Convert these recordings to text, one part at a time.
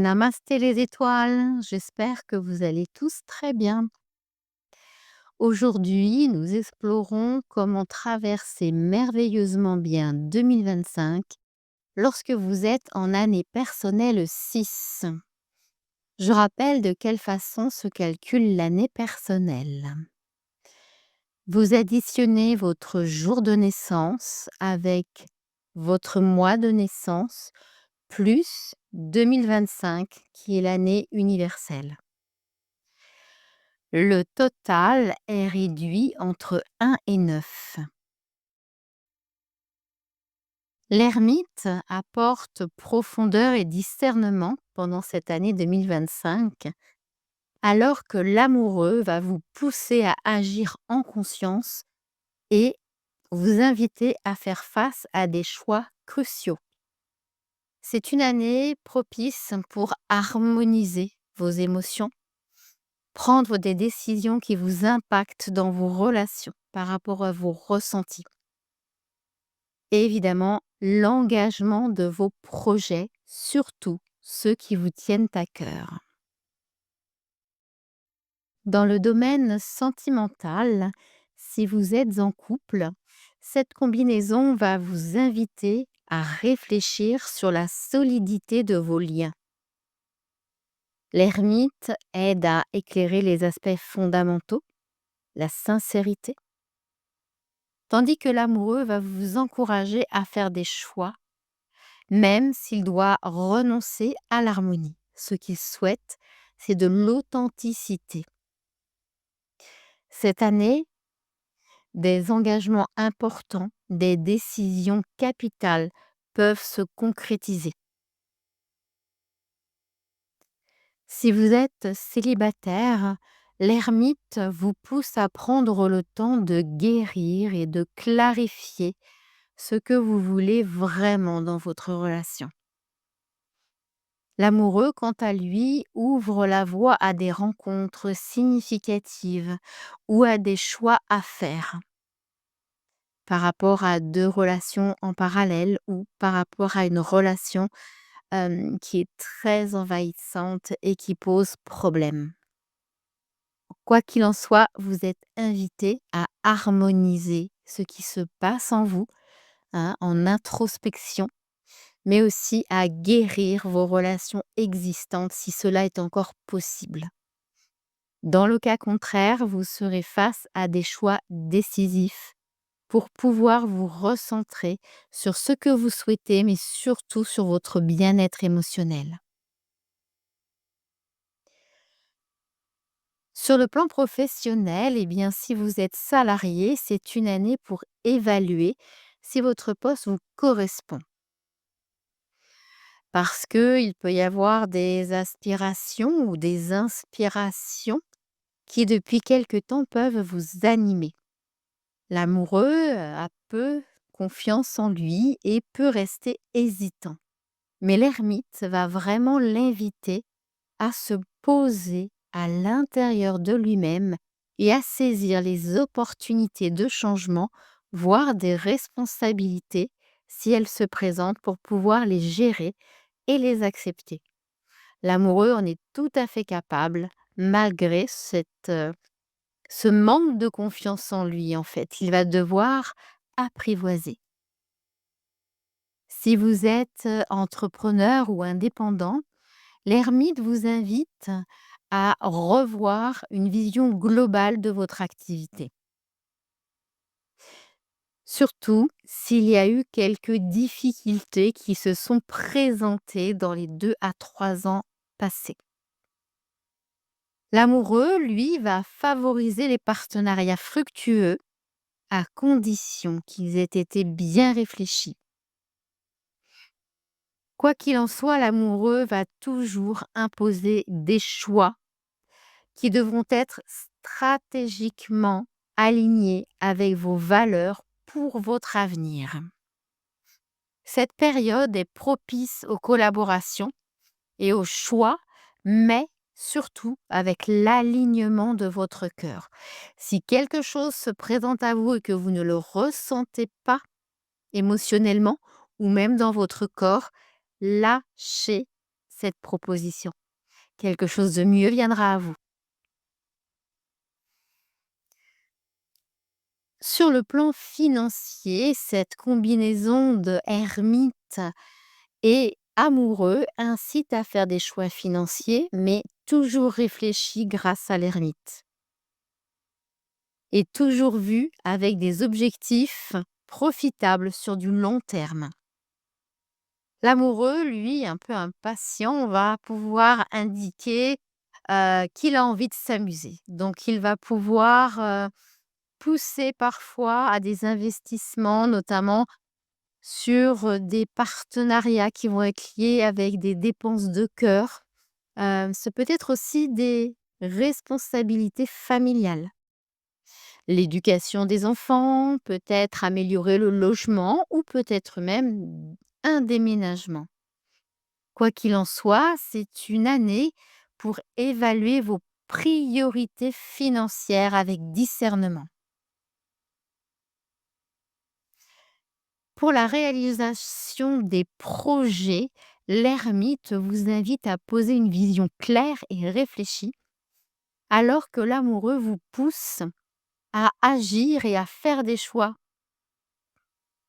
Namasté les étoiles, j'espère que vous allez tous très bien. Aujourd'hui, nous explorons comment traverser merveilleusement bien 2025 lorsque vous êtes en année personnelle 6. Je rappelle de quelle façon se calcule l'année personnelle. Vous additionnez votre jour de naissance avec votre mois de naissance plus 2025 qui est l'année universelle. Le total est réduit entre 1 et 9. L'ermite apporte profondeur et discernement pendant cette année 2025, alors que l'amoureux va vous pousser à agir en conscience et vous inviter à faire face à des choix cruciaux. C'est une année propice pour harmoniser vos émotions, prendre des décisions qui vous impactent dans vos relations par rapport à vos ressentis. Et évidemment, l'engagement de vos projets, surtout ceux qui vous tiennent à cœur. Dans le domaine sentimental, si vous êtes en couple, cette combinaison va vous inviter à réfléchir sur la solidité de vos liens. L'ermite aide à éclairer les aspects fondamentaux, la sincérité, tandis que l'amoureux va vous encourager à faire des choix, même s'il doit renoncer à l'harmonie. Ce qu'il souhaite, c'est de l'authenticité. Cette année, des engagements importants, des décisions capitales peuvent se concrétiser. Si vous êtes célibataire, l'ermite vous pousse à prendre le temps de guérir et de clarifier ce que vous voulez vraiment dans votre relation. L'amoureux, quant à lui, ouvre la voie à des rencontres significatives ou à des choix à faire par rapport à deux relations en parallèle ou par rapport à une relation qui est très envahissante et qui pose problème. Quoi qu'il en soit, vous êtes invité à harmoniser ce qui se passe en vous, hein, en introspection, mais aussi à guérir vos relations existantes si cela est encore possible. Dans le cas contraire, vous serez face à des choix décisifs pour pouvoir vous recentrer sur ce que vous souhaitez, mais surtout sur votre bien-être émotionnel. Sur le plan professionnel, eh bien, si vous êtes salarié, c'est une année pour évaluer si votre poste vous correspond. Parce qu'il peut y avoir des aspirations ou des inspirations qui, depuis quelque temps, peuvent vous animer. L'amoureux a peu confiance en lui et peut rester hésitant. Mais l'ermite va vraiment l'inviter à se poser à l'intérieur de lui-même et à saisir les opportunités de changement, voire des responsabilités si elles se présentent pour pouvoir les gérer et les accepter. L'amoureux en est tout à fait capable malgré ce manque de confiance en lui en fait. Il va devoir apprivoiser. Si vous êtes entrepreneur ou indépendant, l'ermite vous invite à revoir une vision globale de votre activité. Surtout s'il y a eu quelques difficultés qui se sont présentées dans les 2 à 3 ans passés. L'amoureux, lui, va favoriser les partenariats fructueux à condition qu'ils aient été bien réfléchis. Quoi qu'il en soit, l'amoureux va toujours imposer des choix qui devront être stratégiquement alignés avec vos valeurs pour votre avenir. Cette période est propice aux collaborations et aux choix, mais surtout avec l'alignement de votre cœur. Si quelque chose se présente à vous et que vous ne le ressentez pas émotionnellement ou même dans votre corps, lâchez cette proposition. Quelque chose de mieux viendra à vous. Sur le plan financier, cette combinaison de ermite et amoureux incite à faire des choix financiers, mais toujours réfléchis grâce à l'ermite. Et toujours vu avec des objectifs profitables sur du long terme. L'amoureux, lui, un peu impatient, va pouvoir indiquer qu'il a envie de s'amuser. Donc il va pouvoir pousser parfois à des investissements, notamment sur des partenariats qui vont être liés avec des dépenses de cœur. Ce peut être aussi des responsabilités familiales. L'éducation des enfants, peut-être améliorer le logement ou peut-être même un déménagement. Quoi qu'il en soit, c'est une année pour évaluer vos priorités financières avec discernement. Pour la réalisation des projets, l'ermite vous invite à poser une vision claire et réfléchie, alors que l'amoureux vous pousse à agir et à faire des choix,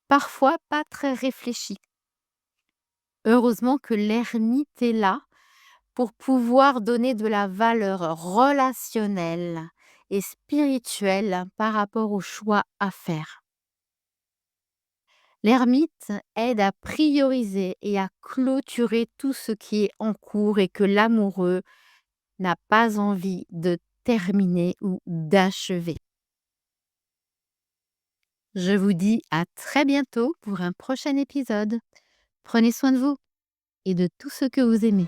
parfois pas très réfléchis. Heureusement que l'ermite est là pour pouvoir donner de la valeur relationnelle et spirituelle par rapport aux choix à faire. L'ermite aide à prioriser et à clôturer tout ce qui est en cours et que l'amoureux n'a pas envie de terminer ou d'achever. Je vous dis à très bientôt pour un prochain épisode. Prenez soin de vous et de tout ce que vous aimez.